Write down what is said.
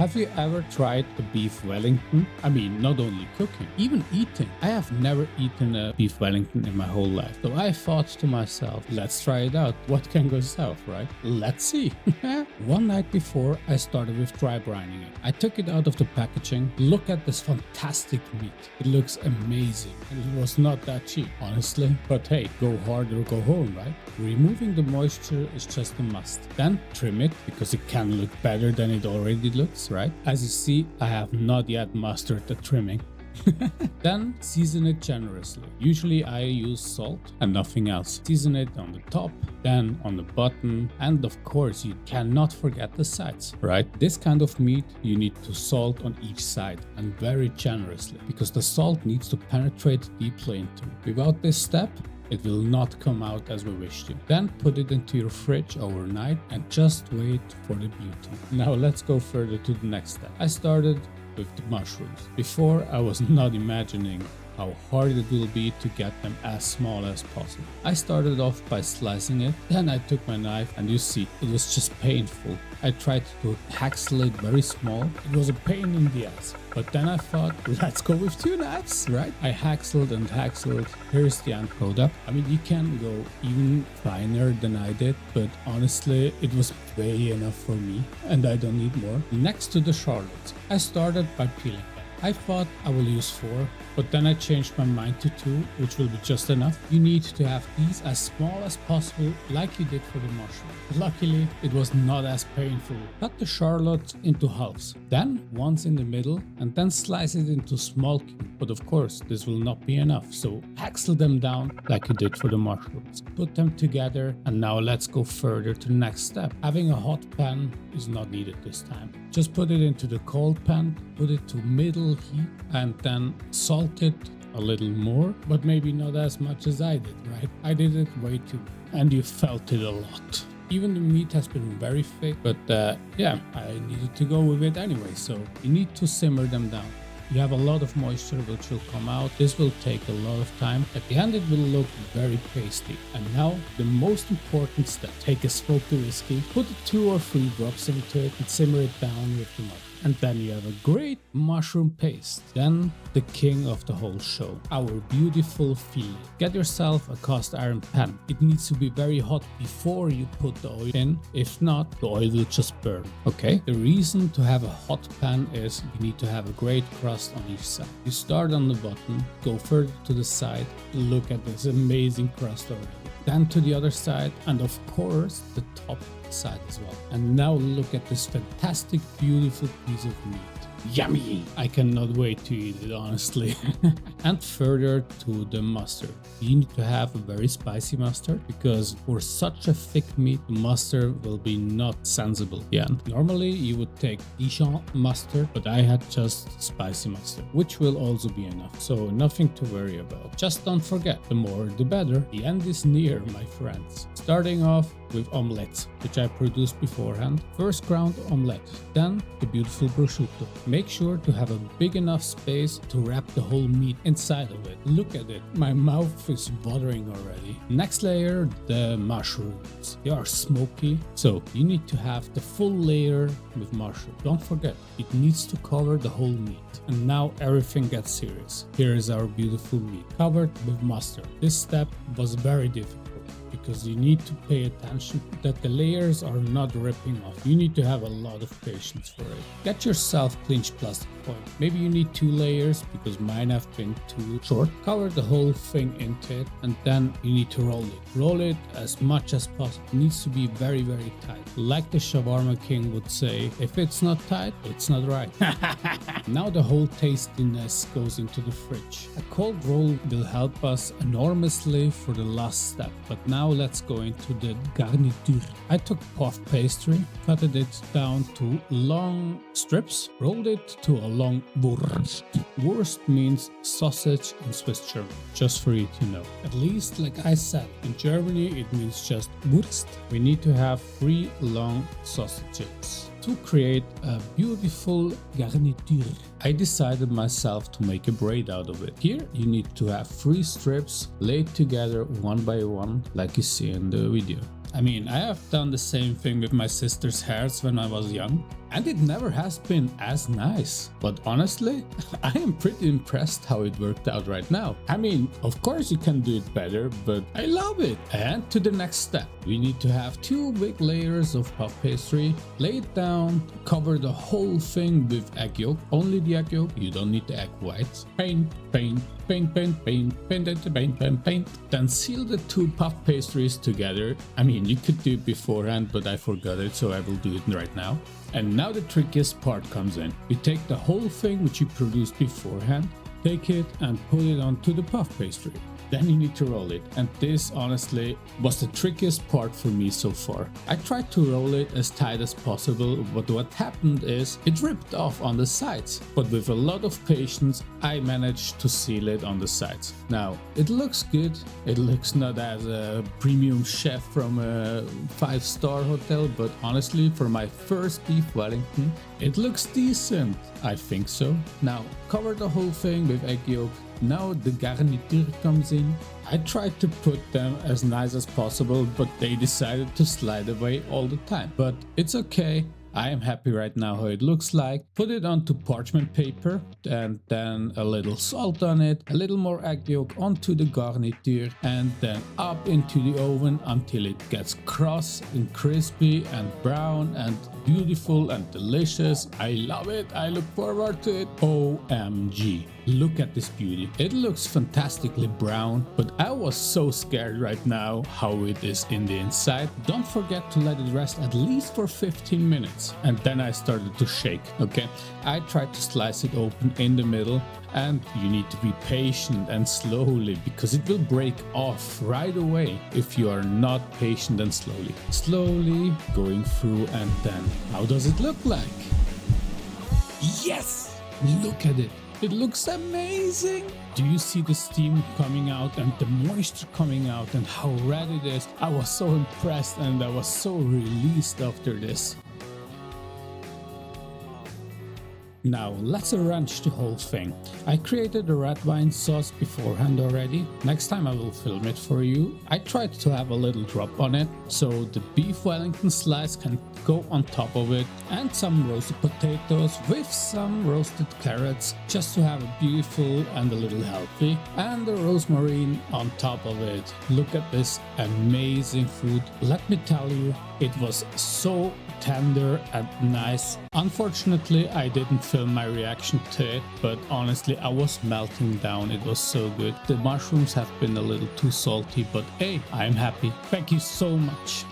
Have you ever tried the beef Wellington? I mean, not only cooking, even eating. I have never eaten a beef Wellington in my whole life. So I thought to myself, let's try it out. What can go south, right? Let's see. One night before, I started with dry brining it. I took it out of the packaging. Look at this fantastic meat. It looks amazing. And it was not that cheap, honestly. But hey, go hard or go home, right? Removing the moisture is just a must. Then trim it because it can look better than it already looks, right? As you see, I have not yet mastered the trimming. Then season it generously. Usually I use salt and nothing else. Season it on the top, then on the bottom, and of course you cannot forget the sides, right? This kind of meat you need to salt on each side and very generously because the salt needs to penetrate deeply into it. Without this step, it will not come out as we wish to. Then put it into your fridge overnight and just wait for the beauty. Now let's go further to the next step. I started with the mushrooms. Before I was not imagining how hard it will be to get them as small as possible. I started off by slicing it, then I took my knife and you see, it was just painful. I tried to haxle it very small. It was a pain in the ass. But then I thought, let's go with 2 knives, right? I haxled and haxled. Here's the end product. I mean, you can go even finer than I did, but honestly, it was way enough for me and I don't need more. Next to the shallots, I started by peeling them. I thought I will use 4, but then I changed my mind to 2, which will be just enough. You need to have these as small as possible, like you did for the mushroom. Luckily, it was not as painful. Cut the shallots into halves, then ones in the middle, and then slice it into small cubes. But of course, this will not be enough, so haxle them down like you did for the mushrooms. Put them together, and now let's go further to the next step. Having a hot pan is not needed this time. Just put it into the cold pan, put it to middle heat, and then salt it a little more, but maybe not as much as I did, right? I did it way too, and you felt it a lot. Even the meat has been very thick, but yeah, I needed to go with it anyway, so you need to simmer them down. You have a lot of moisture which will come out. This will take a lot of time. At the end it will look very pasty. And now the most important step. Take a smoky whiskey, put 2 or 3 drops into it and simmer it down with the mud. And then you have a great mushroom paste. Then the king of the whole show, our beautiful fillet. Get yourself a cast iron pan. It needs to be very hot before you put the oil in. If not, the oil will just burn. Okay? The reason to have a hot pan is you need to have a great crust on each side. You start on the bottom, go further to the side. Look at this amazing crust already. Then to the other side, and of course the top side as well. And now look at this fantastic, beautiful piece of meat. Yummy! I cannot wait to eat it, honestly. And further to the mustard. You need to have a very spicy mustard because for such a thick meat, the mustard will be not sensible. Yeah, normally you would take Dijon mustard, but I had just spicy mustard, which will also be enough. So nothing to worry about. Just don't forget, the more the better. The end is near, my friends. Starting off with omelets, which I produced beforehand. First ground omelette, then the beautiful prosciutto. Make sure to have a big enough space to wrap the whole meat inside of it. Look at it, my mouth is watering already. Next layer, the mushrooms. They are smoky, so you need to have the full layer with mushroom. Don't forget, it needs to cover the whole meat. And now everything gets serious. Here is our beautiful meat, covered with mustard. This step was very difficult, because you need to pay attention that the layers are not ripping off. You need to have a lot of patience for it. Get yourself clinched plastic foil. Maybe you need 2 layers because mine have been too short. Cover the whole thing into it and then you need to roll it. Roll it as much as possible. It needs to be very, very tight. Like the shawarma king would say, if it's not tight, it's not right. Now the whole tastiness goes into the fridge. A cold roll will help us enormously for the last step, but now let's go into the garniture. I took puff pastry, cut it down to long strips, rolled it to a long Wurst. Wurst means sausage in Swiss German, just for you to know. At least, like I said, in Germany it means just Wurst. We need to have 3 long sausages to create a beautiful garniture. I decided myself to make a braid out of it. Here you need to have 3 strips laid together one by one, like you see in the video. I mean, I have done the same thing with my sister's hairs when I was young. and it never has been as nice. But honestly, I am pretty impressed how it worked out right now. I mean, of course you can do it better, but I love it. And to the next step, we need to have 2 big layers of puff pastry, lay it down, cover the whole thing with egg yolk, only the egg yolk, you don't need the egg whites. Paint, paint, paint, paint, paint, paint, paint, paint, paint, paint. Then seal the 2 puff pastries together. I mean, you could do it beforehand, but I forgot it, so I will do it right now. And now the trickiest part comes in. You take the whole thing which you produced beforehand, take it and put it onto the puff pastry. Then you need to roll it, and this honestly was the trickiest part for me so far. I tried to roll it as tight as possible, but what happened is it ripped off on the sides. But with a lot of patience I managed to seal it on the sides. Now it looks good, it looks not as a premium chef from a 5-star hotel, but honestly for my first Beef Wellington it looks decent, I think so. Now cover the whole thing with egg yolk. Now the garniture comes in. I tried to put them as nice as possible, but they decided to slide away all the time. But it's okay. I am happy right now how it looks like. Put it onto parchment paper and then a little salt on it, a little more egg yolk onto the garniture, and then up into the oven until it gets cross and crispy and brown and beautiful and delicious. I love it. I look forward to it. OMG. Look at this beauty. It looks fantastically brown, but I was so scared right now how it is in the inside. Don't forget to let it rest at least for 15 minutes. And then I started to shake, okay? I tried to slice it open in the middle, and you need to be patient and slowly because it will break off right away if you are not patient and slowly going through. And then how does it look like? Yes, look at it. It looks amazing. Do you see the steam coming out and the moisture coming out and how red it is? I was so impressed and I was so released after this. Now let's arrange the whole thing. I created a red wine sauce beforehand already. Next time I will film it for you. I tried to have a little drop on it so the beef Wellington slice can go on top of it, and some roasted potatoes with some roasted carrots just to have it beautiful and a little healthy, and the rosemary on top of it. Look at this amazing food. Let me tell you, it was so tender and nice. Unfortunately, I didn't film my reaction to it, but honestly, I was melting down. It was so good. The mushrooms have been a little too salty, but hey, I'm happy. Thank you so much.